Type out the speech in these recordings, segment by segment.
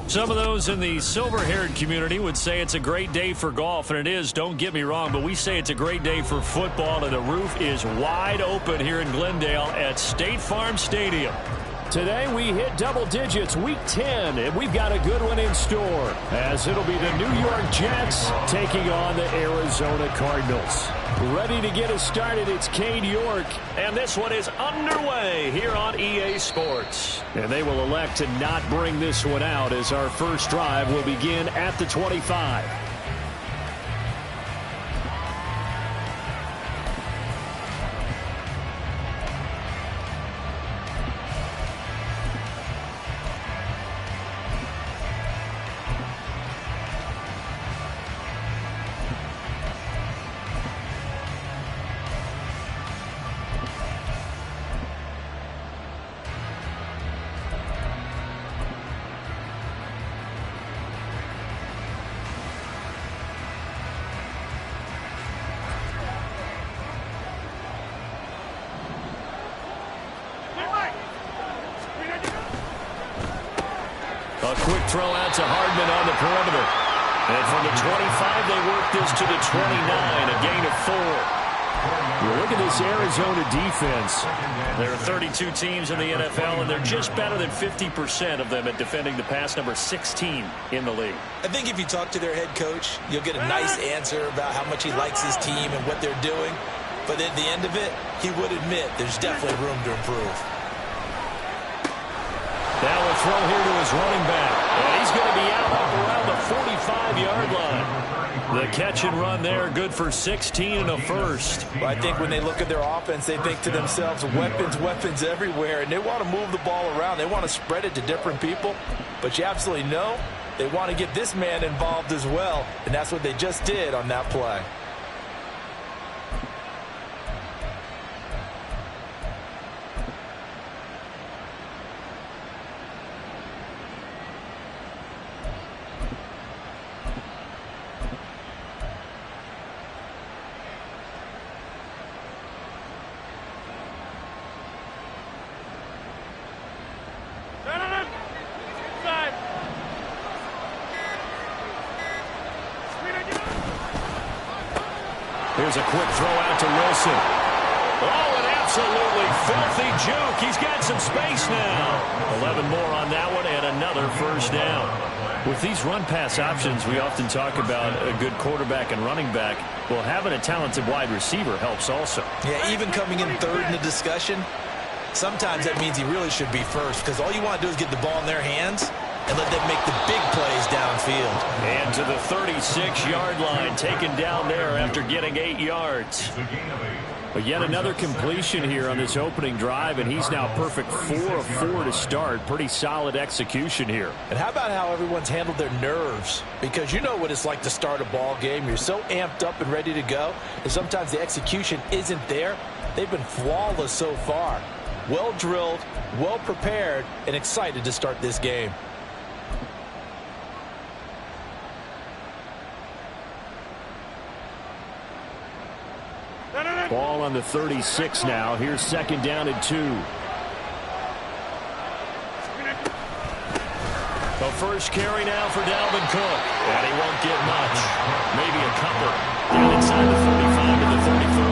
Some of those in the silver-haired community would say it's a great day for golf, and it is, don't get me wrong, but we say it's a great day for football, and the roof is wide open here in Glendale at State Farm Stadium. Today we hit double digits, week 10, and we've got a good one in store, as it'll be the New York Jets taking on the Arizona Cardinals. Ready to get us started, it's Kane York. And this one is underway here on EA Sports. And they will elect to not bring this one out, as our first drive will begin at the 25. A quick throw out to Hardman on the perimeter. And from the 25, they work this to the 29, a gain of 4. You look at this Arizona defense. There are 32 teams in the NFL, and they're just better than 50% of them at defending the pass, number 16 in the league. I think if you talk to their head coach, you'll get a nice answer about how much he likes his team and what they're doing. But at the end of it, he would admit there's definitely room to improve. Now a throw here to his running back. And he's going to be out up around the 45-yard line. The catch and run there, good for 16 and a first. Well, I think when they look at their offense, they think to themselves, weapons everywhere, and they want to move the ball around. They want to spread it to different people. But you absolutely know they want to get this man involved as well, and that's what they just did on that play. Here's a quick throw out to Wilson. Oh, an absolutely filthy juke. He's got some space now. 11 more on that one and another first down. With these run-pass options, we often talk about a good quarterback and running back. Well, having a talented wide receiver helps also. Yeah, even coming in third in the discussion, sometimes that means he really should be first, because all you want to do is get the ball in their hands and let them make the big plays downfield. And to the 36-yard line, taken down there after getting 8 yards. But yet another completion here on this opening drive, and he's now perfect 4 of 4 to start. Pretty solid execution here. And how about how everyone's handled their nerves? Because you know what it's like to start a ball game. You're so amped up and ready to go, and sometimes the execution isn't there. They've been flawless so far. Well drilled, well prepared, and excited to start this game. Ball on the 36 now. Here's second down and 2. The first carry now for Dalvin Cook. And he won't get much. Maybe a couple. Down inside the 45 to the 34.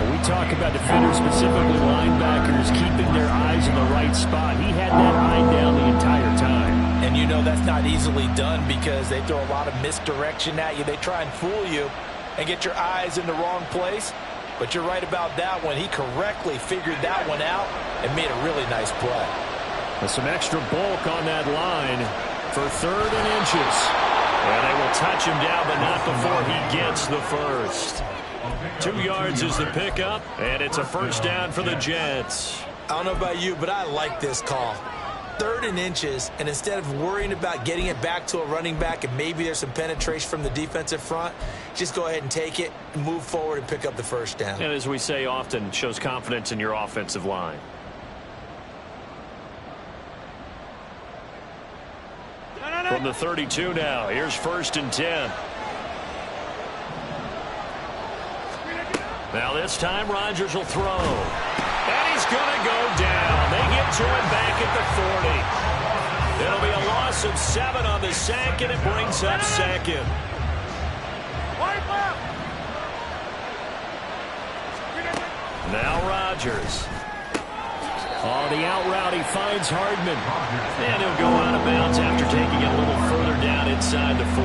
When we talk about defenders, specifically linebackers, keeping their eyes in the right spot. He had that eye down the entire time. And you know that's not easily done because they throw a lot of misdirection at you. They try and fool you and get your eyes in the wrong place. But you're right about that one. He correctly figured that one out and made a really nice play. With some extra bulk on that line for 3rd and inches. And they will touch him down, but not before he gets the first. 2 yards is the pickup, and it's a first down for the Jets. I don't know about you, but I like this call. 3rd and inches, and instead of worrying about getting it back to a running back and maybe there's some penetration from the defensive front, just go ahead and take it, move forward, and pick up the first down. And as we say often, shows confidence in your offensive line. From the 32 now, here's 1st and 10. Now this time Rodgers will throw. And he's going to go down. They get to him back at the 40. It'll be a loss loss of 7 on the sack, and it brings up second. Now Rodgers. On the out route, he finds Hardman. And he'll go out of bounds after taking it a little further down inside the 40.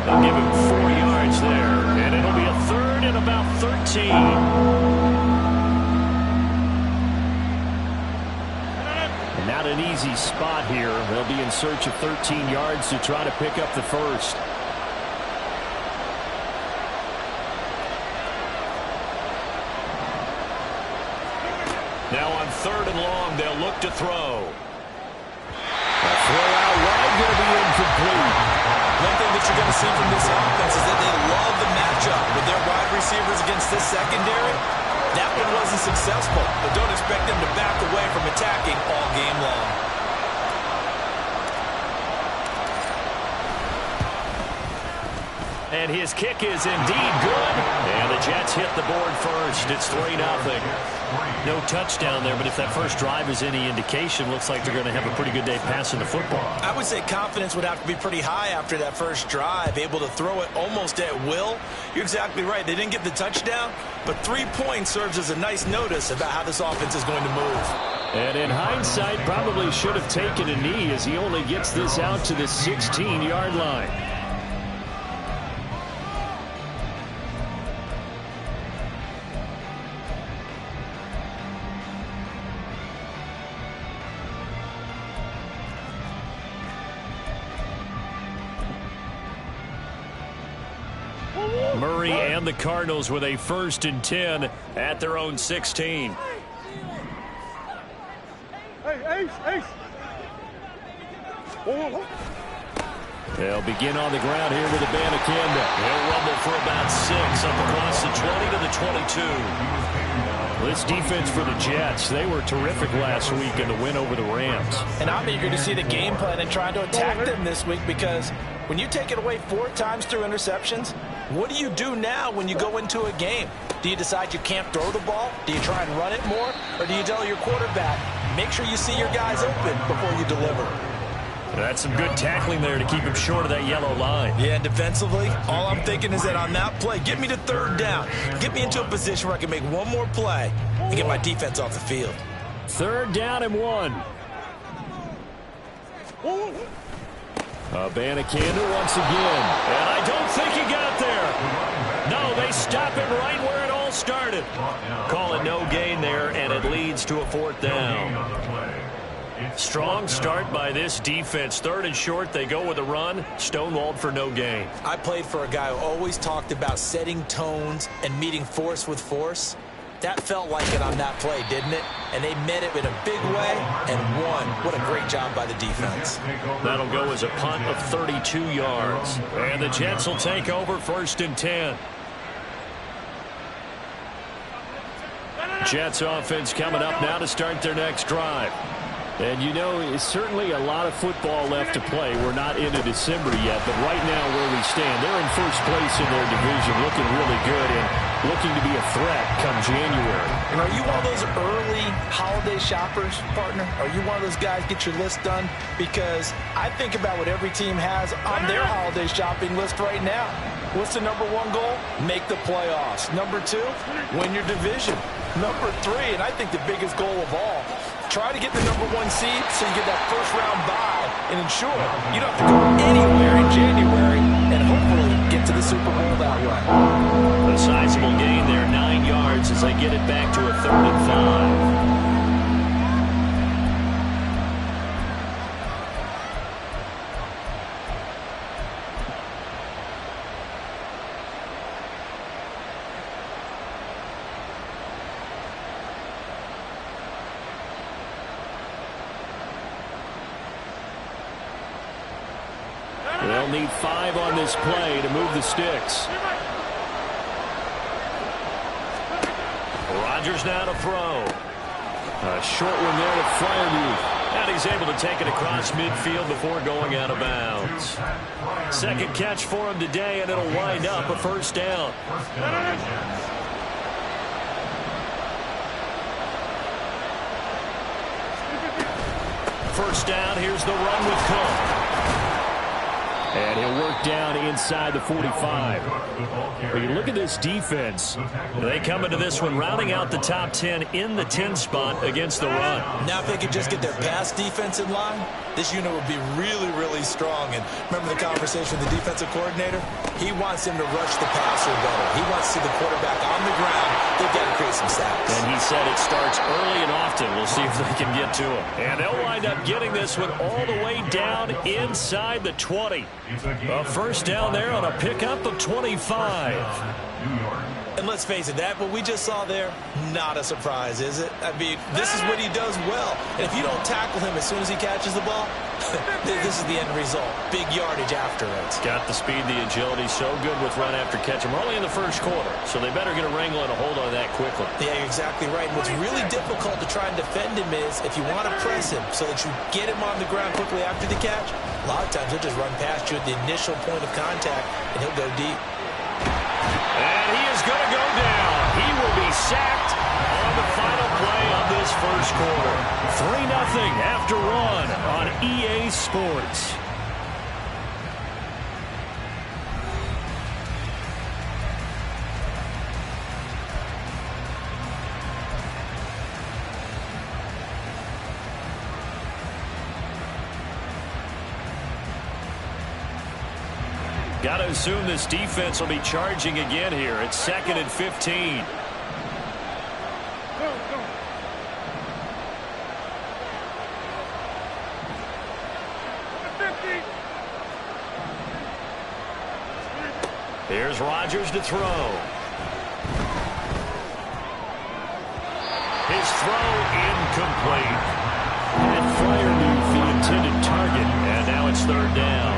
They'll give him 4 yards there, and it'll be a third and about 13. And not an easy spot here. They'll be in search of 13 yards to try to pick up the first. Now on 3rd and long, they'll look to throw. A throw out wide, going to be incomplete. One thing that you're going to see from this offense is that they love the matchup with their wide receivers against this secondary. That one wasn't successful, but don't expect them to back away from attacking all game long. And his kick is indeed good. And the Jets hit the board first. It's 3-0. No touchdown there, but if that first drive is any indication, looks like they're going to have a pretty good day passing the football. I would say confidence would have to be pretty high after that first drive, able to throw it almost at will. You're exactly right. They didn't get the touchdown, but 3 points serves as a nice notice about how this offense is going to move. And in hindsight, probably should have taken a knee as he only gets this out to the 16-yard line. Murray and the Cardinals with a 1st and 10 at their own 16. They'll begin on the ground here with Abanikanda. He'll rumble for about 6 up across the 20 to the 22. This defense for the Jets, they were terrific last week in the win over the Rams. And I'm eager to see the game plan and try to attack them this week, because when you take it away 4 times through interceptions, what do you do now when you go into a game? Do you decide you can't throw the ball? Do you try and run it more? Or do you tell your quarterback, make sure you see your guys open before you deliver? That's some good tackling there to keep him short of that yellow line. Yeah, and defensively, all I'm thinking is that on that play, get me to 3rd down. Get me into a position where I can make one more play and get my defense off the field. 3rd down and 1. Abanikanda once again. And I don't think he got there. No, they stop it right where it all started. Call it no gain there, and it leads to a 4th down. Strong start by this defense. 3rd and short, they go with a run. Stonewalled for no gain. I played for a guy who always talked about setting tones and meeting force with force. That felt like it on that play, didn't it? And they met it in a big way and won. What a great job by the defense. That'll go as a punt of 32 yards. And the Jets will take over 1st and 10. Jets offense coming up now to start their next drive. And you know, it's certainly a lot of football left to play. We're not into December yet, but right now where we stand, they're in 1st place in their division, looking really good and looking to be a threat come January. And are you one of those early holiday shoppers, partner? Are you one of those guys get your list done? Because I think about what every team has on their holiday shopping list right now. What's the number 1 goal? Make the playoffs. Number 2, win your division. Number 3, and I think the biggest goal of all, try to get the number 1 seed so you get that 1st round bye and ensure you don't have to go anywhere in January and hopefully get to the Super Bowl that way. A sizable gain there, 9 yards as they get it back to a 3rd and 5. They'll need 5 on this play to move the sticks. Rodgers now to throw. A short one there to Freiermuth. And he's able to take it across midfield before going out of bounds. 2nd catch for him today, and it'll wind up a 1st down. first down. Here's the run with Cook. And he'll work down inside the 45. When you look at this defense, they come into this one rounding out the top 10 in the 10 spot against the run. Now if they could just get their pass defense in line, this unit would be really, really strong. And remember the conversation with the defensive coordinator? He wants them to rush the passer better. He wants to see the quarterback on the ground. They've got to create some sacks. And he said it starts early and often. We'll see if they can get to him. And they'll wind up getting this one all the way down inside the 20. A first down there on a pickup of 25. And let's face it, that what we just saw there, not a surprise, is it? I mean, this is what he does well. And if you don't tackle him as soon as he catches the ball, this is the end result. Big yardage after it. Got the speed, the agility, so good with run after catch. We're only in the first quarter, so they better get a wrangle and a hold on that quickly. Yeah, you're exactly right. And what's really difficult to try and defend him is if you want to press him so that you get him on the ground quickly after the catch, a lot of times he'll just run past you at the initial point of contact, and he'll go deep. And he is going to go down. He will be sacked on the final play of this first quarter. 3-0 after run on EA Sports. Got to assume this defense will be charging again here. It's 2nd and 15. Here's Rodgers to throw. His throw incomplete. That flyer moved the intended target, and now it's 3rd down.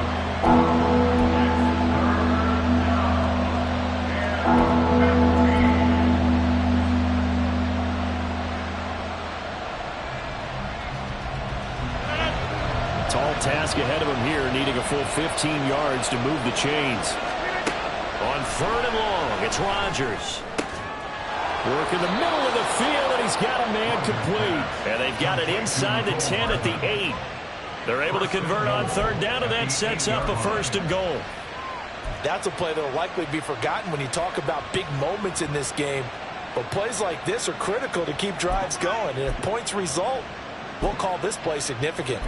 Tall task ahead of him here, needing a full 15 yards to move the chains. On 3rd and long, it's Rodgers. Work in the middle of the field, and he's got a man complete. And they've got it inside the 10 at the 8. They're able to convert on 3rd down, and that sets up a 1st and goal. That's a play that will likely be forgotten when you talk about big moments in this game. But plays like this are critical to keep drives going. And if points result, we'll call this play significant.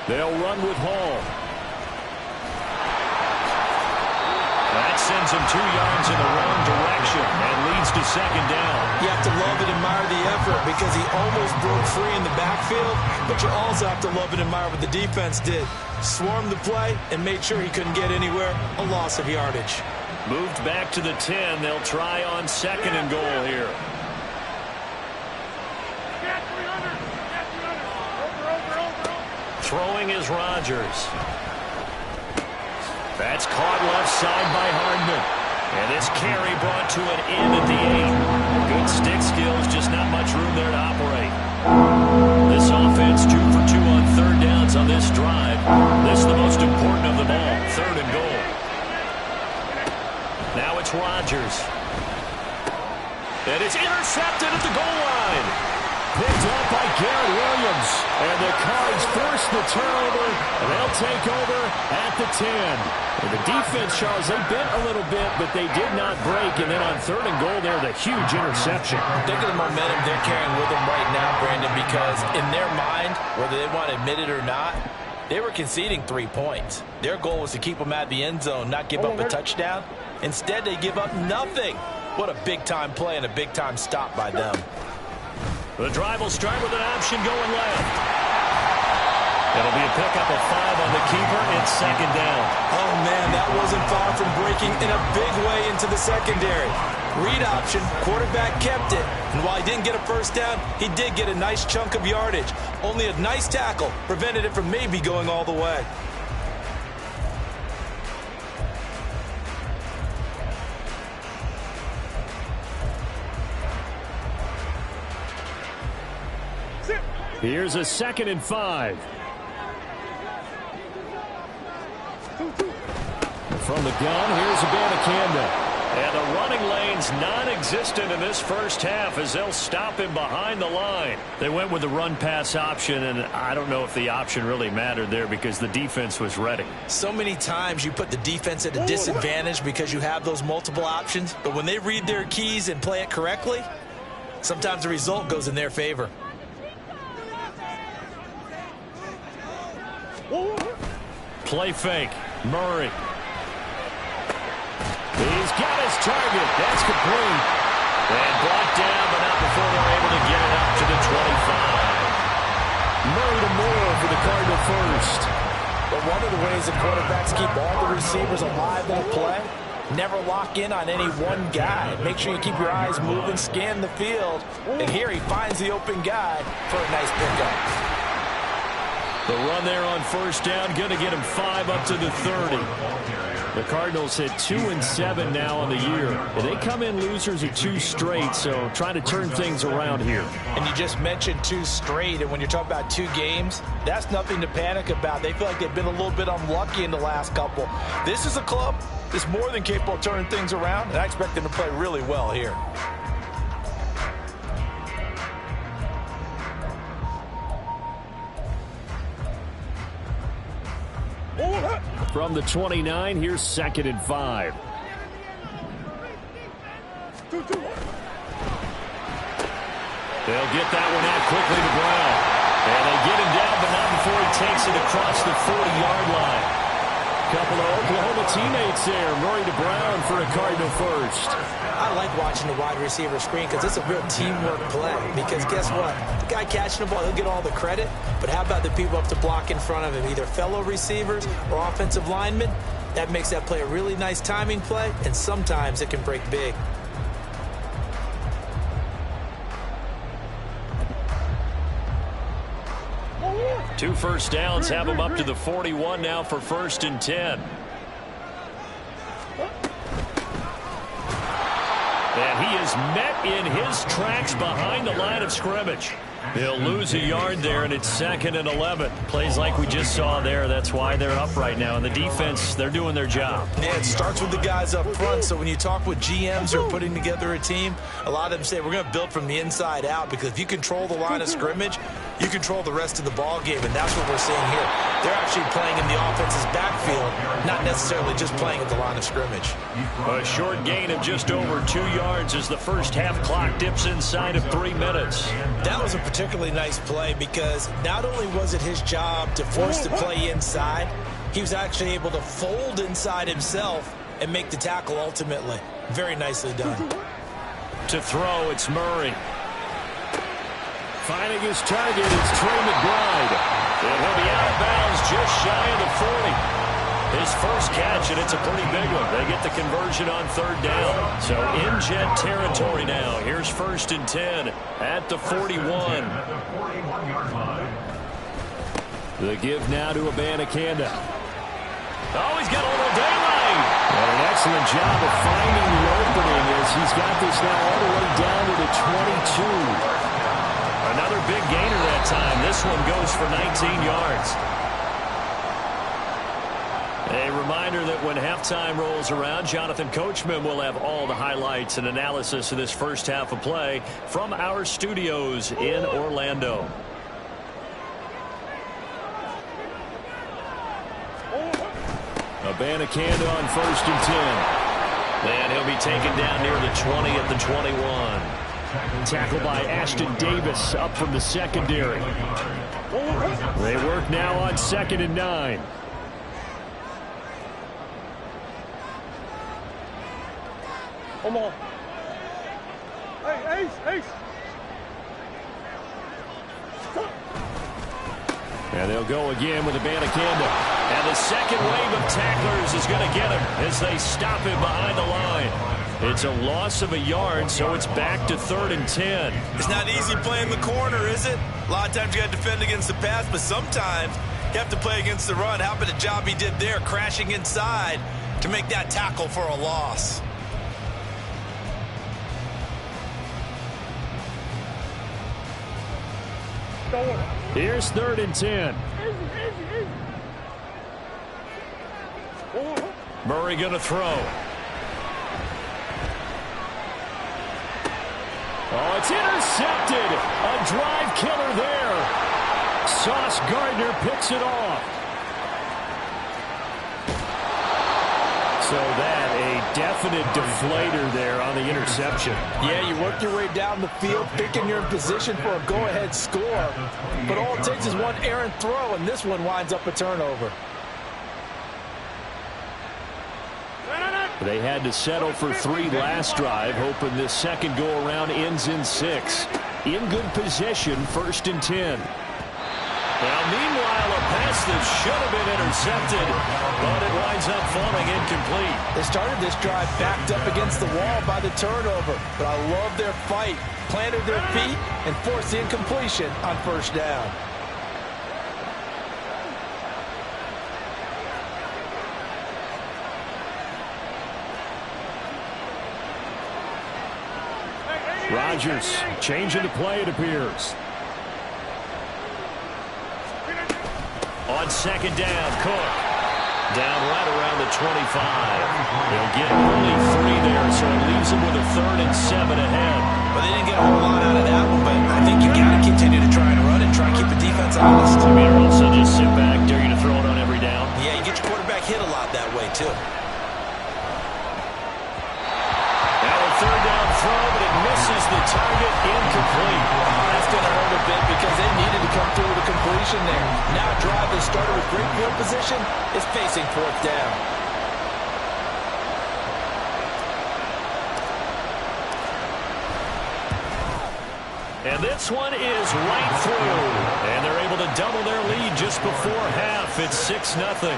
They'll run with Hall. That sends him 2 yards in the wrong direction and leads to 2nd down. You have to love and admire the effort because he almost broke free in the backfield, but you also have to love and admire what the defense did. Swarmed the play and made sure he couldn't get anywhere. A loss of yardage. Moved back to the 10. They'll try on 2nd and goal here. Throwing is Rodgers. That's caught left side by Hardman. And this carry brought to an end at the 8. Good stick skills, just not much room there to operate. This offense 2 for 2 on 3rd downs on this drive. This is the most important of them all, 3rd and goal. Now it's Rodgers. And it's intercepted at the goal line. Picked up by Garrett Williams. And the Cards force the turnover, and they'll take over at the 10. And the defense, Charles, they bent a little bit, but they did not break. And then on 3rd and goal there, the huge interception. Think of the momentum they're carrying with them right now, Brandon, because in their mind, whether they want to admit it or not, they were conceding 3 points. Their goal was to keep them out of the end zone, not give up a touchdown. Instead, they give up nothing. What a big-time play and a big-time stop by them. The drive will start with an option going left. It'll be a pickup of 5 on the keeper. It's 2nd down. Oh, man, that wasn't far from breaking in a big way into the secondary. Read option, quarterback kept it. And while he didn't get a first down, he did get a nice chunk of yardage. Only a nice tackle prevented it from maybe going all the way. Here's a 2nd and 5. From the gun, here's Abanikanda. And the running lane's non-existent in this first half as they'll stop him behind the line. They went with the run-pass option, and I don't know if the option really mattered there because the defense was ready. So many times you put the defense at a disadvantage because you have those multiple options, but when they read their keys and play it correctly, sometimes the result goes in their favor. Play fake. Murray. He's got his target. That's complete. And brought down, but not before they're able to get it up to the 25. Murray to Moore for the Cardinal first. But one of the ways that quarterbacks keep all the receivers alive in a play, never lock in on any one guy. Make sure you keep your eyes moving, scan the field. And here he finds the open guy for a nice pickup. The run there on first down, going to get him 5 up to the 30. The Cardinals hit 2-7 now on the year. They come in losers of 2 straight, so trying to turn things around here. And you just mentioned 2 straight, and when you're talking about 2 games, that's nothing to panic about. They feel like they've been a little bit unlucky in the last couple. This is a club that's more than capable of turning things around, and I expect them to play really well here. From the 29, here's 2nd and 5. They'll get that one out quickly to Brown. And they get him down, but not before he takes it across the 40-yard line. Couple of Oklahoma teammates there. Murray to Brown for a Cardinal first. I like watching the wide receiver screen because it's a real teamwork play. Because guess what? The guy catching the ball, he'll get all the credit. But how about the people up to block in front of him, either fellow receivers or offensive linemen? That makes that play a really nice timing play, and sometimes it can break big. Two first downs have him up to the 41 now for 1st and 10. And he is met in his tracks behind the line of scrimmage. He'll lose a yard there, and it's 2nd and 11. Plays like we just saw there. That's why they're up right now. And the defense, they're doing their job. Yeah, it starts with the guys up front. So when you talk with GMs who are putting together a team, a lot of them say we're going to build from the inside out, because if you control the line of scrimmage, you control the rest of the ball game, and that's what we're seeing here. They're actually playing in the offense's backfield, not necessarily just playing at the line of scrimmage. A short gain of just over 2 yards as the first half clock dips inside of 3 minutes. That was a particularly nice play because not only was it his job to force the play inside, he was actually able to fold inside himself and make the tackle ultimately. Very nicely done. To throw, it's Murray. Finding his target, it's Trey McBride. And he'll be out of bounds just shy of the 40. His first catch, and it's a pretty big one. They get the conversion on 3rd down. So in jet territory now. Here's 1st and 10 at the 41. The give now to Abanikanda. Oh, he's got a little daylight. And an excellent job of finding the opening as he's got this now all the way down to the 22. Another big gainer that time. This one goes for 19 yards. A reminder that when halftime rolls around, Jonathan Coachman will have all the highlights and analysis of this first half of play from our studios in Orlando. Abanikanda on 1st and 10. And he'll be taken down near the 20 at the 21. Tackled by Ashton Davis up from the secondary. They work now on 2nd and 9. Come on. Hey, Ace. And they'll go again with Abanikanda. And the second wave of tacklers is going to get him as they stop him behind the line. It's a loss of a yard, so it's back to 3rd and 10. It's not easy playing the corner, is it? A lot of times you got to defend against the pass, but sometimes you have to play against the run. How about the job he did there, crashing inside to make that tackle for a loss? Here's 3rd and 10. Murray going to throw. Oh, it's intercepted. A drive killer there. Sauce Gardner picks it off. So that a definite deflator there on the interception. Yeah, you work your way down the field thinking you're in position for a go-ahead score. But all it takes is one errant throw, and this one winds up a turnover. They had to settle for 3 last drive, hoping this second go-around ends in 6. In good position, 1st and 10. Now, meanwhile, a pass that should have been intercepted, but it winds up falling incomplete. They started this drive backed up against the wall by the turnover, but I love their fight. Planted their feet and forced the incompletion on 1st down. Rodgers changing the play, it appears. On 2nd down, Cook. Down right around the 25. They'll get only 3 there, so it leaves them with a 3rd and 7 ahead. But they didn't get a whole lot out of that one, but I think you got to continue to try and run and try and keep the defense honest. I mean, also just sit back, dare you to throw it on every down. Yeah, you get your quarterback hit a lot that way, too. Now a 3rd down throw, but it misses the target, incomplete. That's going to hurt a bit because they needed to come through with a completion there. Now a drive that started with great field position is facing 4th down. And this one is right through. And they're able to double their lead just before half. It's 6-0.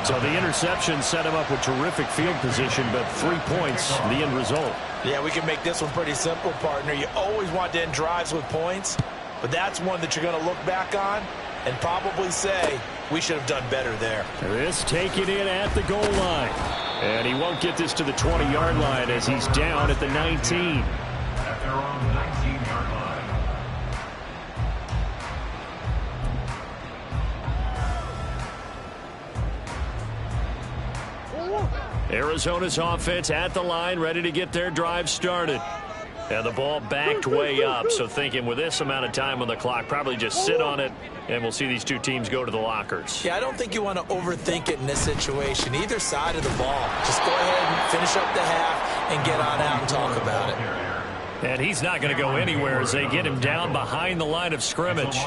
So the interception set him up with terrific field position, but 3 points, the end result. Yeah, we can make this one pretty simple, partner. You always want to end drives with points, but that's one that you're going to look back on and probably say, we should have done better there. This taken in at the goal line. And he won't get this to the 20-yard line as he's down at the 19. At their own 19-yard line. Arizona's offense at the line, ready to get their drive started. And the ball backed way up, so thinking with this amount of time on the clock, probably just sit on it, and we'll see these two teams go to the lockers. Yeah, I don't think you want to overthink it in this situation. Either side of the ball. Just go ahead and finish up the half and get on out and talk about it. And he's not going to go anywhere as they get him down behind the line of scrimmage.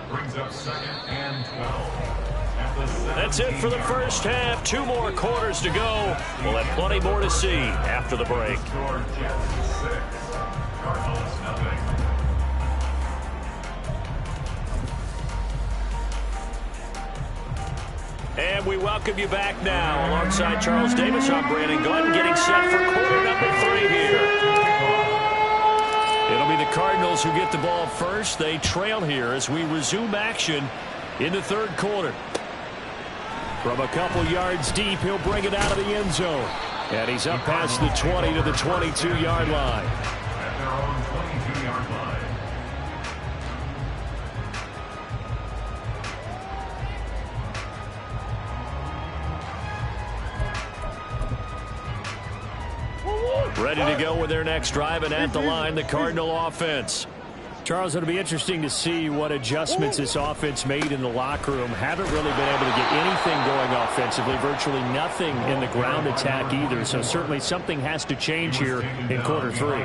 Brings up 2nd and 12. That's it for the first half. 2 more quarters to go. We'll have plenty more to see after the break. Cardinals nothing. And we welcome you back now. Alongside Charles Davis, I'm Brandon Gordon, getting set for quarter number 3 here. It'll be the Cardinals who get the ball first. They trail here as we resume action in the 3rd quarter. From a couple yards deep, he'll bring it out of the end zone. And he's up past the 20 to the 22-yard line. At their own 22-yard line. Ready to go with their next drive, and at the line, the Cardinal offense. Charles, it'll be interesting to see what adjustments this offense made in the locker room. Haven't really been able to get anything going offensively, virtually nothing in the ground attack either. So certainly something has to change here in quarter 3.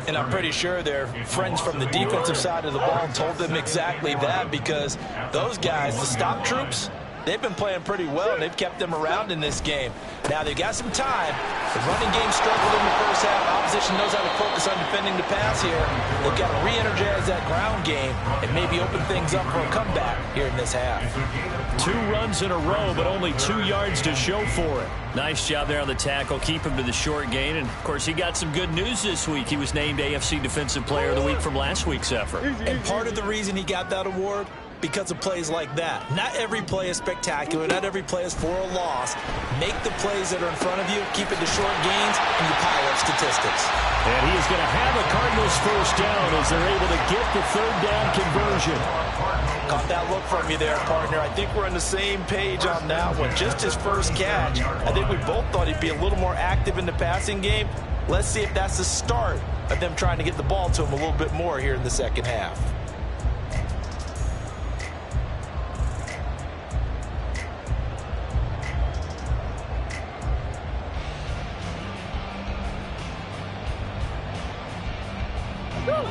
And I'm pretty sure their friends from the defensive side of the ball told them exactly that, because those guys, the stop troops, they've been playing pretty well, and they've kept them around in this game. Now, they've got some time. The running game struggled in the first half. Opposition knows how to focus on defending the pass here. They've got to re-energize that ground game and maybe open things up for a comeback here in this half. 2 runs in a row, but only 2 yards to show for it. Nice job there on the tackle. Keep him to the short gain. And, of course, he got some good news this week. He was named AFC Defensive Player of the Week from last week's effort. And part of the reason he got that award because of plays like that. Not every play is spectacular. Not every play is for a loss. Make the plays that are in front of you, keep it to short gains, and you pile up statistics. And he is going to have a Cardinals first down as they're able to get the third down conversion. Caught that look from you there, partner. I think we're on the same page on that one. Just his first catch. I think we both thought he'd be a little more active in the passing game. Let's see if that's the start of them trying to get the ball to him a little bit more here in the second half.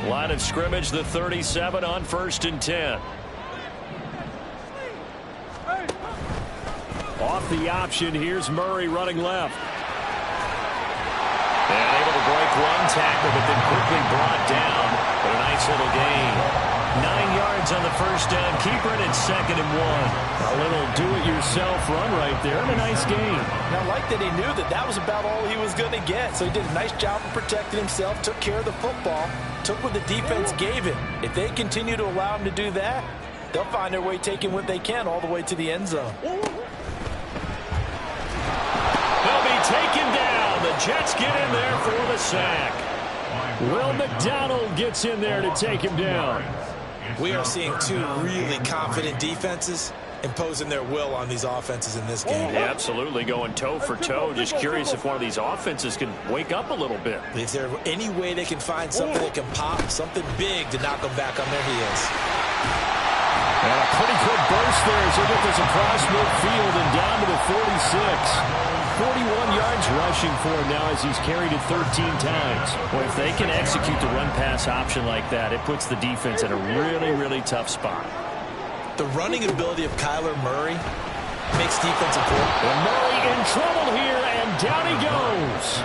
Line of scrimmage, the 37 on 1st and 10. Off the option, here's Murray running left. And able to break one tackle, but then quickly brought down. But a nice little gain. 9 yards on the first down. Keeper it at 2nd and 1. A little do-it-yourself run right there, and a nice gain. Now, I like that he knew that that was about all he was going to get. So he did a nice job of protecting himself, took care of the football, took what the defense gave him. If they continue to allow him to do that, they'll find their way taking what they can all the way to the end zone. They'll be taken down. The Jets get in there for the sack. Will McDonald gets in there to take him down. We are seeing two really confident defenses imposing their will on these offenses in this game. Yeah, absolutely, going toe for toe. Just curious if one of these offenses can wake up a little bit. Is there any way they can find something that can pop, something big to knock them back on their heels? And a pretty good burst there as they get this across midfield and down to the 46. 41 yards rushing for him now as he's carried it 13 times. Well, if they can execute the run-pass option like that, it puts the defense in a really, really tough spot. The running ability of Kyler Murray makes defense important. And Murray in trouble here, and down he goes.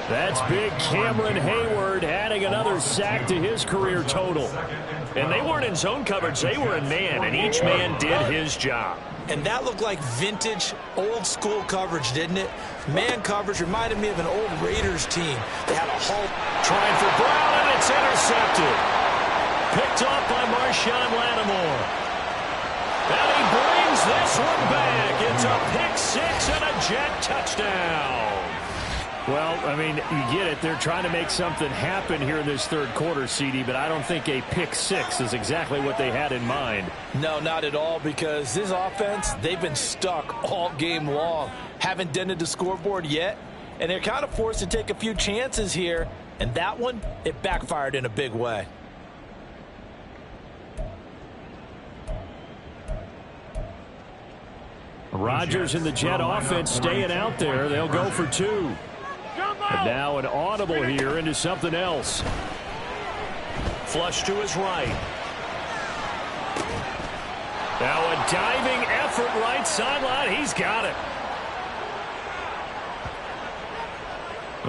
That's big Cameron Hayward adding another sack to his career total. And they weren't in zone coverage, they were in man, and each man did his job. And that looked like vintage, old-school coverage, didn't it? Man coverage reminded me of an old Raiders team. They had a halt. Trying for Brown, and it's intercepted. Picked off by Marshawn Lattimore. And he brings this one back. It's a pick-6 and a Jet touchdown. Well, I mean, you get it. They're trying to make something happen here in this third quarter, CD, but I don't think a pick-6 is exactly what they had in mind. No, not at all, because this offense, they've been stuck all game long. Haven't dented the scoreboard yet, and they're kind of forced to take a few chances here, and that one, it backfired in a big way. Rodgers and the Jet offense staying out there. They'll go for 2. But now an audible here into something else. Flush to his right. Now a diving effort right sideline. He's got it.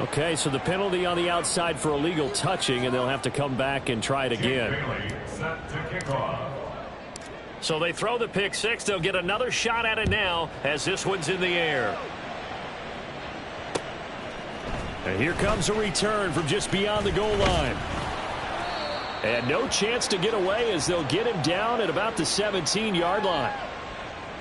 Okay, so the penalty on the outside for illegal touching, and they'll have to come back and try it again. So they throw the pick-6. They'll get another shot at it now as this one's in the air. And here comes a return from just beyond the goal line. And no chance to get away as they'll get him down at about the 17-yard line.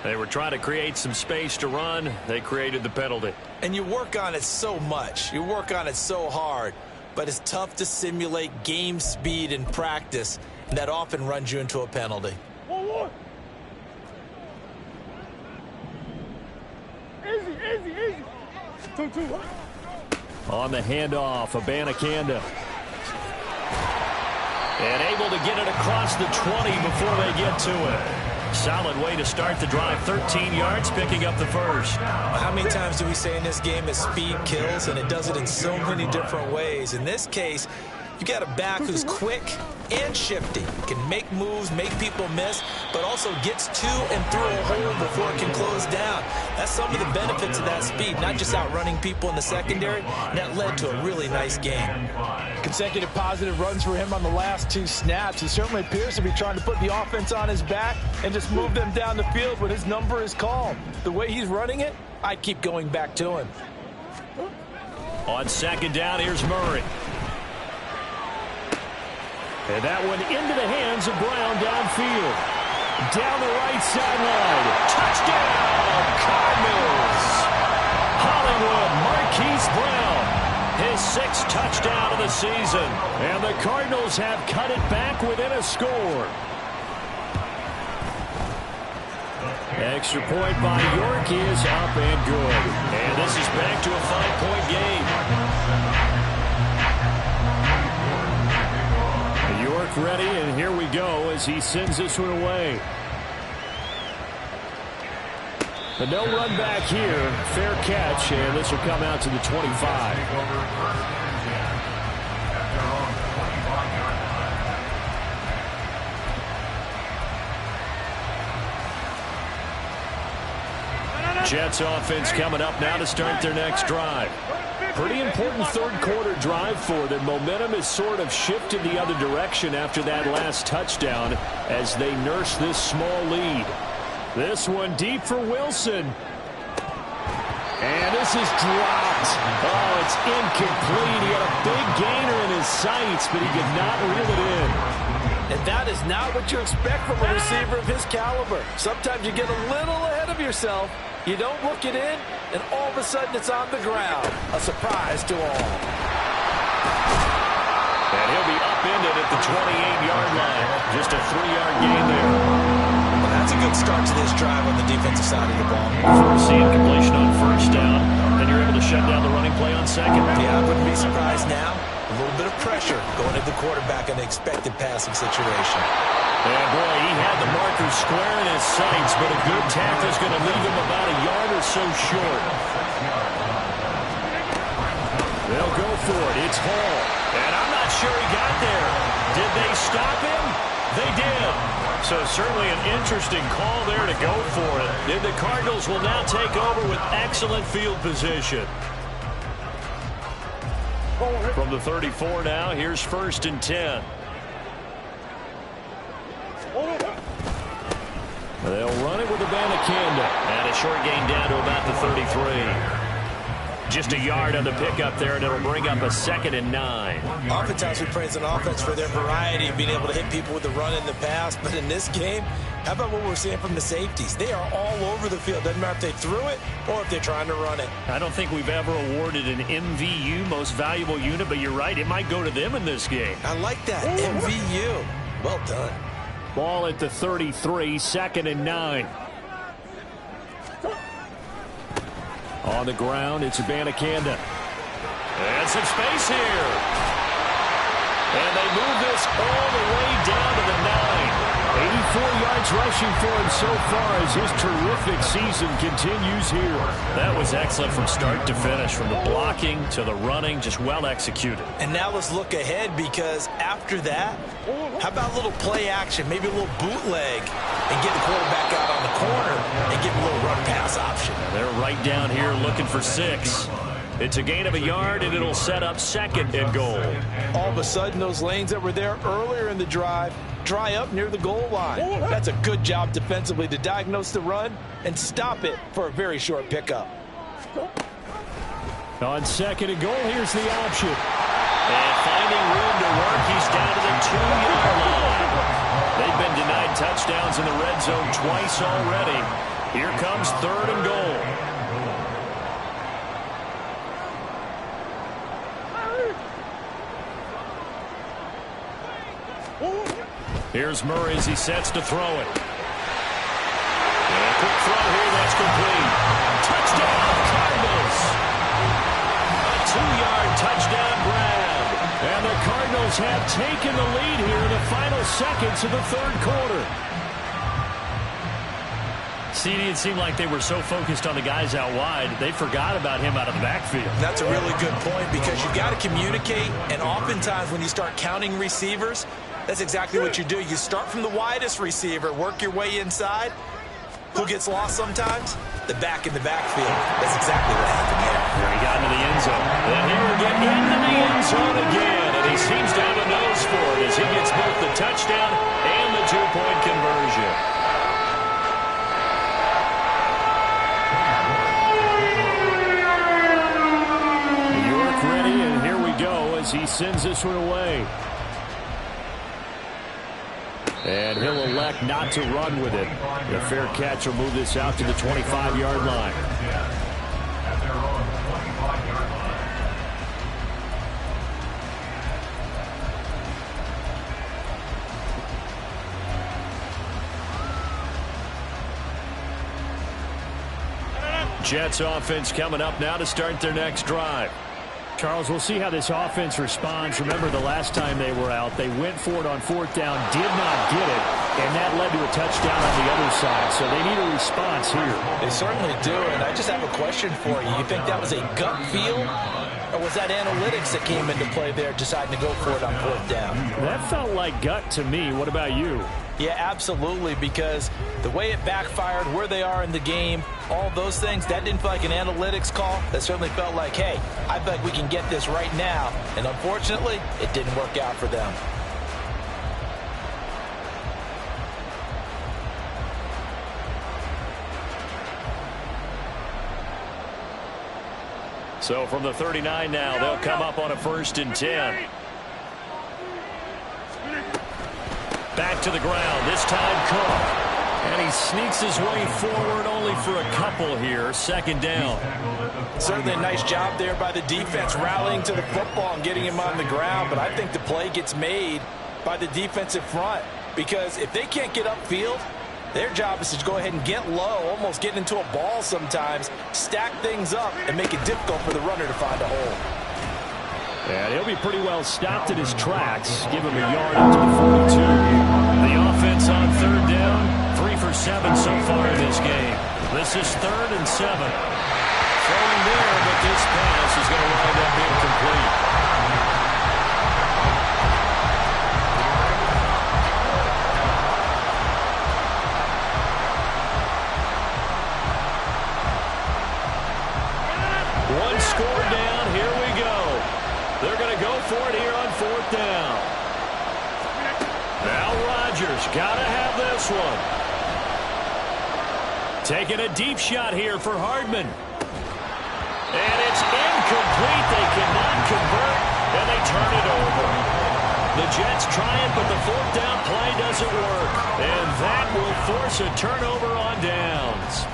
They were trying to create some space to run. They created the penalty. And you work on it so much. You work on it so hard. But it's tough to simulate game speed in practice. And that often runs you into a penalty. 1-1. Easy. 2-2. On the handoff, Abanikanda. And able to get it across the 20 before they get to it. Solid way to start the drive. 13 yards, picking up the first. How many times do we say in this game that speed kills, and it does it in so many different ways? In this case, you got a back who's quick and shifty, can make moves, make people miss, but also gets to and through a hole before it can close down. That's some of the benefits of that speed, not just outrunning people in the secondary, and that led to a really nice game. Consecutive positive runs for him on the last 2 snaps. He certainly appears to be trying to put the offense on his back and just move them down the field when his number is called. The way he's running it, I'd keep going back to him. On second down, here's Murray. And that one into the hands of Brown downfield. Down the right sideline. Touchdown, Cardinals. Hollywood Marquise Brown. His 6th touchdown of the season. And the Cardinals have cut it back within a score. Extra point by York is up and good. And this is back to a 5-point game. York ready, and here we go as he sends this one away. But no run back here. Fair catch, and this will come out to the 25. Jets offense coming up now to start their next drive. Pretty important third-quarter drive for them. Momentum has sort of shifted the other direction after that last touchdown as they nurse this small lead. This one deep for Wilson. And this is dropped. Oh, it's incomplete. He had a big gainer in his sights, but he could not reel it in. And that is not what you expect from a receiver of his caliber. Sometimes you get a little ahead of yourself. You don't look it in, and all of a sudden it's on the ground. A surprise to all. And he'll be upended at the 28-yard line. Just a 3-yard gain there. Well, that's a good start to this drive on the defensive side of the ball. First completion on first down. Then you're able to shut down the running play on second. Yeah, I wouldn't be surprised now. A little bit of pressure going at the quarterback in an expected passing situation. And boy, he had the marker square in his sights, but a good tackle is going to leave him about a yard or so short. They'll go for it. It's Hall. And I'm not sure he got there. Did they stop him? They did. So certainly an interesting call there to go for it. And the Cardinals will now take over with excellent field position. From the 34 now, here's 1st and 10. They'll run it with Abanikanda. And a short gain down to about the 33. Just a yard on the pickup there, and it'll bring up a 2nd and 9. Oftentimes we praise an offense for their variety of being able to hit people with the run in the pass. But in this game, how about what we're seeing from the safeties? They are all over the field. Doesn't matter if they threw it or if they're trying to run it. I don't think we've ever awarded an MVU, most valuable unit, but you're right. It might go to them in this game. I like that. MVU. Well done. Ball at the 33, 2nd and 9. On the ground, it's Abanikanda. And some space here. And they move this all the way down to the 9. 84 yards rushing for him so far as his terrific season continues here. That was excellent from start to finish, from the blocking to the running, just well executed. And now let's look ahead, because after that, how about a little play action, maybe a little bootleg, and get the quarterback out on the corner and give him a little run pass option. They're right down here looking for 6. It's a gain of a yard, and it'll set up 2nd and goal. All of a sudden, those lanes that were there earlier in the drive dry up near the goal line. That's a good job defensively to diagnose the run and stop it for a very short pickup. On 2nd and goal, here's the option. And finding room to work, he's down to the 2-yard line. They've been denied touchdowns in the red zone twice already. Here comes 3rd and goal. Here's Murray as he sets to throw it. And a quick throw here, that's complete. Touchdown, Cardinals! A 2-yard touchdown grab. And the Cardinals have taken the lead here in the final seconds of the 3rd quarter. CD, it seemed like they were so focused on the guys out wide, they forgot about him out of the backfield. That's a really good point, because you've got to communicate, and oftentimes when you start counting receivers, that's exactly what you do. You start from the widest receiver, work your way inside. Who gets lost sometimes? The back in the backfield. That's exactly what happened here. He got into the end zone. And he will get into the end zone again, and he seems to have a nose for it as he gets both the touchdown and the 2-point conversion. York ready, and here we go as he sends this one away. And he'll elect not to run with it. The fair catch will move this out to the 25-yard line. At their own 25-yard line. Jets offense coming up now to start their next drive. Charles, we'll see how this offense responds. Remember the last time they were out, they went for it on fourth down, did not get it, and that led to a touchdown on the other side. So they need a response here. They certainly do, and I just have a question for you. You think that was a gut feel, or was that analytics that came into play there deciding to go for it on fourth down? That felt like gut to me. What about you? Yeah, absolutely, because the way it backfired, where they are in the game, all those things, that didn't feel like an analytics call. That certainly felt like, hey, I feel like we can get this right now. And unfortunately, it didn't work out for them. So from the 39 now, they'll come up on a 1st and 10. Back to the ground, this time Cook. And he sneaks his way forward only for a couple here. 2nd down. Certainly a nice job there by the defense rallying to the football and getting him on the ground. But I think the play gets made by the defensive front. Because if they can't get upfield, their job is to go ahead and get low, almost get into a ball sometimes, stack things up, and make it difficult for the runner to find a hole. And he'll be pretty well stopped in his tracks. Give him a yard up to the 42. The offense on 3rd down, 3 for 7 so far in this game. This is 3rd and 7. Throwing there, but this pass is going to wind up incomplete. One score down, here we go. They're going to go for it here on 4th down. Now Rodgers got to have this one. Taking a deep shot here for Hardman. And it's incomplete. They cannot convert, and they turn it over. The Jets try it, but the 4th down play doesn't work. And that will force a turnover on downs.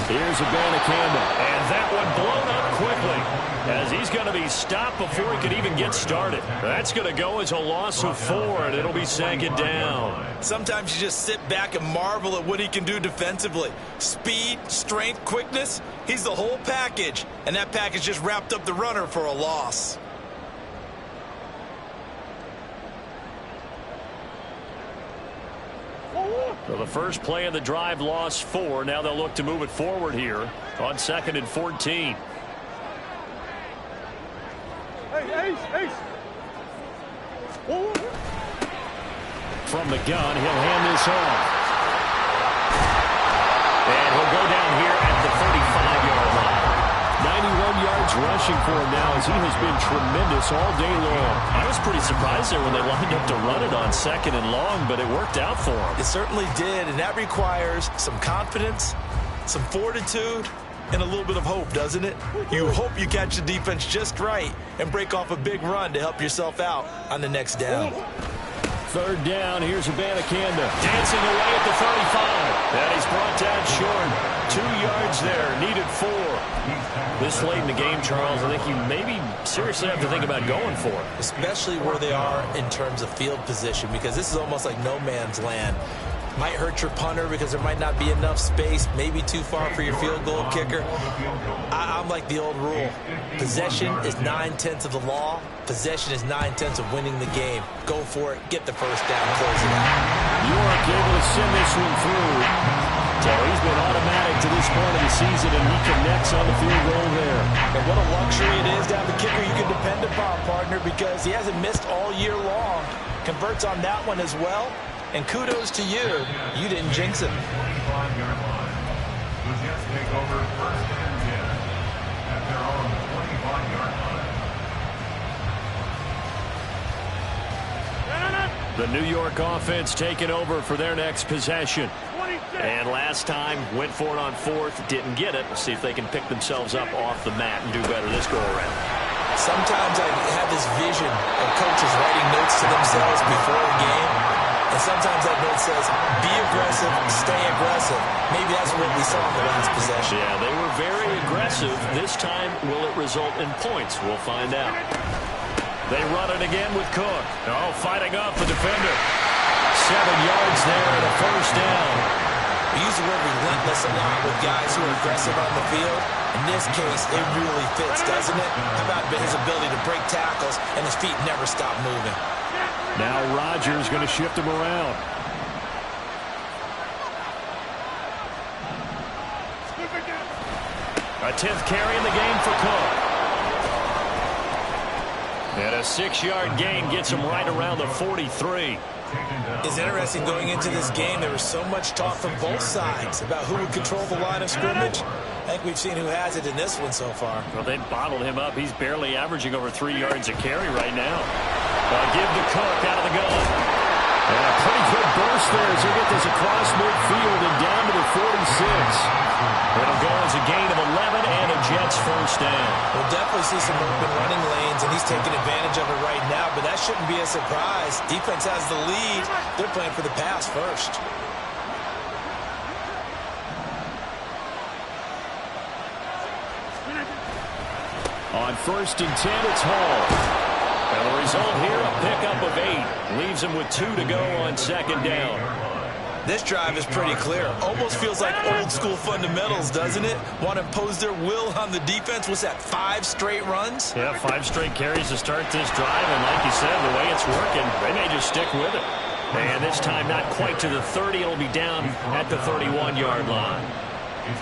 Here's Abanikanda, and that one blown up quickly as he's going to be stopped before he could even get started. That's going to go as a loss of 4, and it'll be 2nd down. Sometimes you just sit back and marvel at what he can do defensively. Speed, strength, quickness, he's the whole package, and that package just wrapped up the runner for a loss. So the first play of the drive lost 4. Now they'll look to move it forward here on 2nd and 14. Ace. From the gun, he'll hand this off. And he'll go down here at the 35-yard line. 91 yards rushing for him now as he has been tremendous all day long. I was pretty surprised there when they lined up to run it on 2nd and long, but it worked out for him. It certainly did, and that requires some confidence, some fortitude, and a little bit of hope, doesn't it? You hope you catch the defense just right and break off a big run to help yourself out on the next down. 3rd down, here's Abanikanda. Dancing away at the 35. And he's brought down short. 2 yards there, needed 4. This late in the game, Charles, I think you maybe seriously have to think about going for it. Especially where they are in terms of field position, because this is almost like no man's land. Might hurt your punter because there might not be enough space, maybe too far for your field goal kicker. I'm like the old rule. Possession is 9/10 of the law. Possession is 9/10 of winning the game. Go for it. Get the first down. Close it out. York able to send this one through. So he's been automatic to this point of the season, and he connects on the field goal there. And what a luxury it is to have a kicker you can depend upon, partner, because he hasn't missed all year long. Converts on that one as well. And kudos to you. You didn't jinx it. 25-yard line. The Jets take over 1st and 10 at their own 25-yard line. The New York offense taking over for their next possession. 26. And last time, went for it on 4th, didn't get it. We'll see if they can pick themselves up off the mat and do better this go-around. Sometimes I have this vision of coaches writing notes to themselves before a game. And sometimes that note says, be aggressive, stay aggressive. Maybe that's what we saw in the last possession. Yeah, they were very aggressive. This time, will it result in points? We'll find out. They run it again with Cook. Oh, fighting off the defender. 7 yards there and a first down. We use the word relentless a lot with guys who are aggressive on the field. In this case, it really fits, doesn't it? How about his ability to break tackles and his feet never stop moving? Now Rodgers going to shift him around. A 10th carry in the game for Cook. And a 6-yard gain gets him right around the 43. It's interesting going into this game. There was so much talk from both sides about who would control the line of scrimmage. I think we've seen who has it in this one so far. Well, they bottled him up. He's barely averaging over 3 yards a carry right now. Give to Cook out of the gun. And a pretty good burst there as he gets this across midfield and down to the 46. It'll go as a gain of 11 and a Jets first down. We'll definitely see some open running lanes, and he's taking advantage of it right now, but that shouldn't be a surprise. Defense has the lead. They're playing for the pass first. On 1st and 10, it's Hall. And the result here, a pickup of 8. Leaves him with 2 to go on 2nd down. This drive is pretty clear. Almost feels like old school fundamentals, doesn't it? Want to impose their will on the defense. What's that, 5 straight runs? Yeah, 5 straight carries to start this drive. And like you said, the way it's working, they may just stick with it. And this time not quite to the 30. It'll be down at the 31-yard line.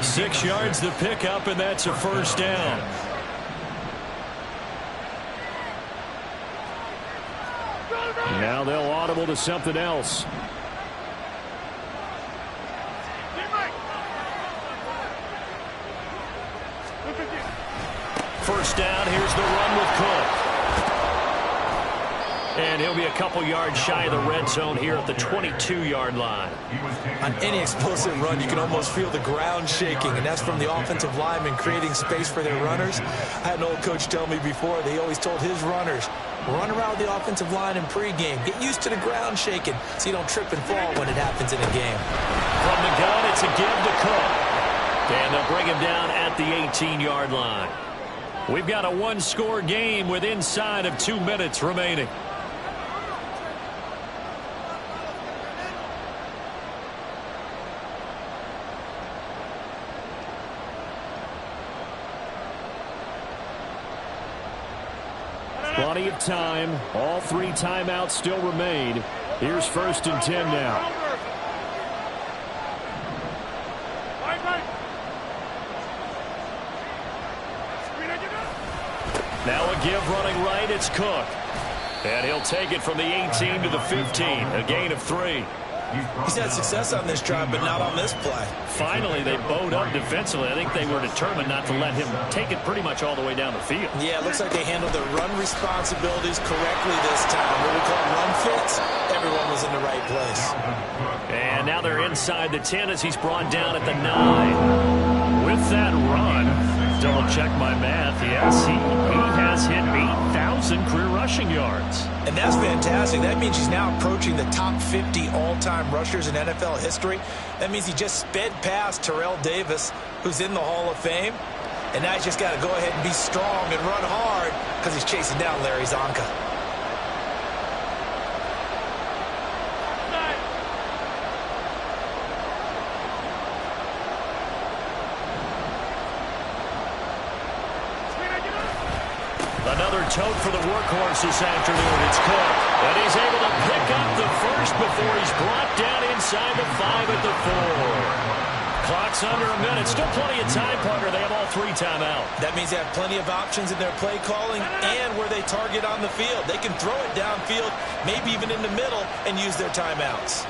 6 yards the pickup, and that's a first down. Now they'll audible to something else. First down, here's the run with Cook. And he'll be a couple yards shy of the red zone here at the 22-yard line. On any explosive run, you can almost feel the ground shaking, and that's from the offensive linemen creating space for their runners. I had an old coach tell me before, they always told his runners, run around the offensive line in pregame. Get used to the ground shaking so you don't trip and fall when it happens in a game. From the gun, it's a give to Cook. And they'll bring him down at the 18-yard line. We've got a 1-score game with inside of 2 minutes remaining. Plenty of time. All 3 timeouts still remain. Here's 1st and 10 now. Now a give running right. It's Cook. And he'll take it from the 18 to the 15. A gain of 3. He's had success on this drive, but not on this play. Finally, they bowed up defensively. I think they were determined not to let him take it pretty much all the way down the field. Yeah, it looks like they handled their run responsibilities correctly this time. What we call run fits, everyone was in the right place. And now they're inside the 10 as he's brought down at the 9. With that run, double check my math. Yes, he has hit 8,000 career rushing yards. And that's fantastic. That means he's now approaching the top 50 all-time rushers in NFL history. That means he just sped past Terrell Davis, who's in the Hall of Fame. And now he's just got to go ahead and be strong and run hard because he's chasing down Larry Zonka. Another tote for the workhorse this afternoon. It's Cook. And he's able to pick up the first before he's brought down inside the 5 at the 4. Clock's under a minute. Still plenty of time, Parker. They have all 3 timeout. That means they have plenty of options in their play calling and where they target on the field. They can throw it downfield, maybe even in the middle, and use their timeouts.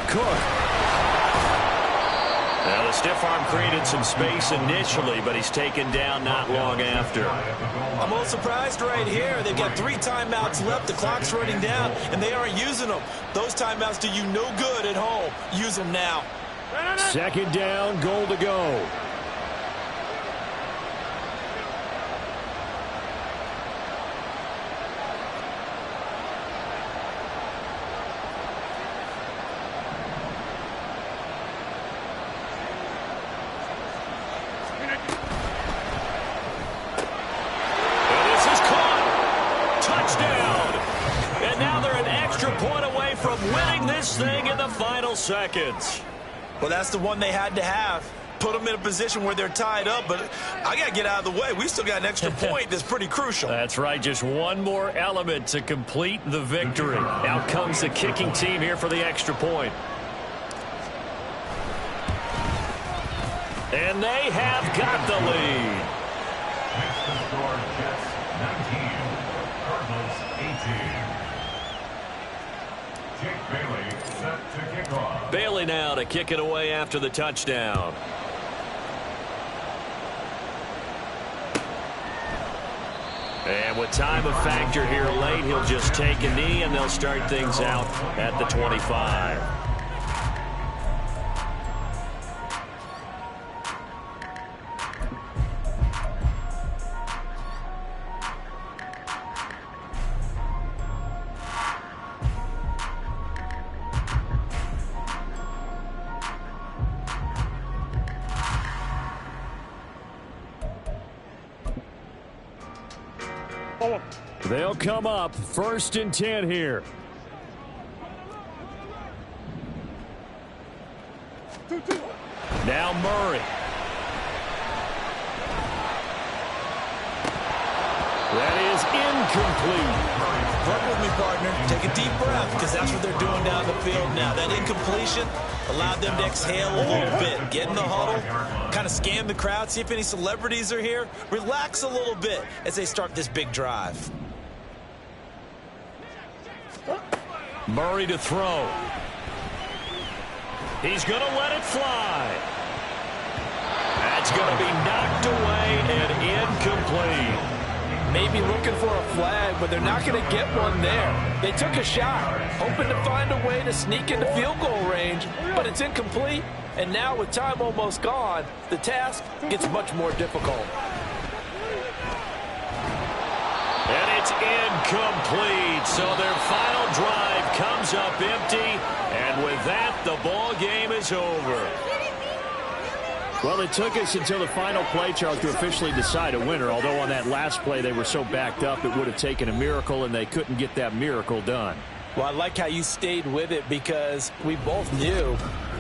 Cook. Now, the stiff arm created some space initially, but he's taken down not long after. I'm a little surprised right here. They've got 3 timeouts left. The clock's running down, and they aren't using them. Those timeouts do you no good at home. Use them now. Second down, goal to go. Thing in the final seconds. Well, that's the one they had to have. Put them in a position where they're tied up, but I got to get out of the way. We still got an extra point that's pretty crucial. That's right. Just one more element to complete the victory. Out comes the kicking team here for the extra point. And they have got the lead. Next to score, Jets 19, Cardinals 18. Bailey set to kick off. Bailey now to kick it away after the touchdown. And with time of factor here late, he'll just take a knee and they'll start things out at the 25. They'll come up 1st and 10 here. Now Murray. That is incomplete. Work with me, partner. Take a deep breath, because that's what they're doing down the field now. That incompletion allowed them to exhale a little bit. Get in the huddle, kind of scan the crowd, see if any celebrities are here. Relax a little bit as they start this big drive. Murray to throw. He's going to let it fly. That's going to be knocked away and incomplete. Maybe looking for a flag, but they're not going to get one there. They took a shot, hoping to find a way to sneak into field goal range, but it's incomplete. And now with time almost gone, the task gets much more difficult. And it's incomplete. So their final drive comes up empty. And with that, the ball game is over. Well, it took us until the final play, Charles, to officially decide a winner. Although on that last play they were so backed up, it would have taken a miracle, and they couldn't get that miracle done. Well, I like how you stayed with it, because we both knew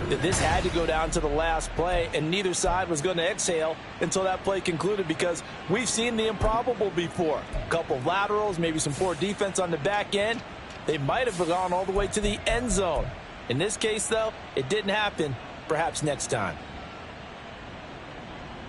that this had to go down to the last play, and neither side was going to exhale until that play concluded, because we've seen the improbable before. A couple of laterals, maybe some poor defense on the back end. They might have gone all the way to the end zone. In this case, though, it didn't happen. Perhaps next time.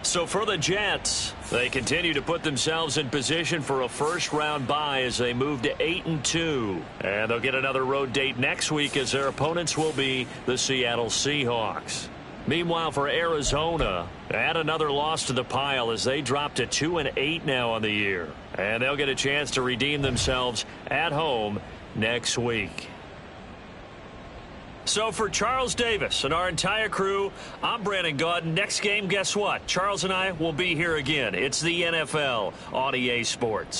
So for the Jets, they continue to put themselves in position for a first-round bye as they move to 8-2. And they'll get another road date next week as their opponents will be the Seattle Seahawks. Meanwhile, for Arizona, add another loss to the pile as they drop to 2-8 now on the year. And they'll get a chance to redeem themselves at home next week. So for Charles Davis and our entire crew, I'm Madden Gods. Next game, guess what? Charles and I will be here again. It's the NFL on EA Sports.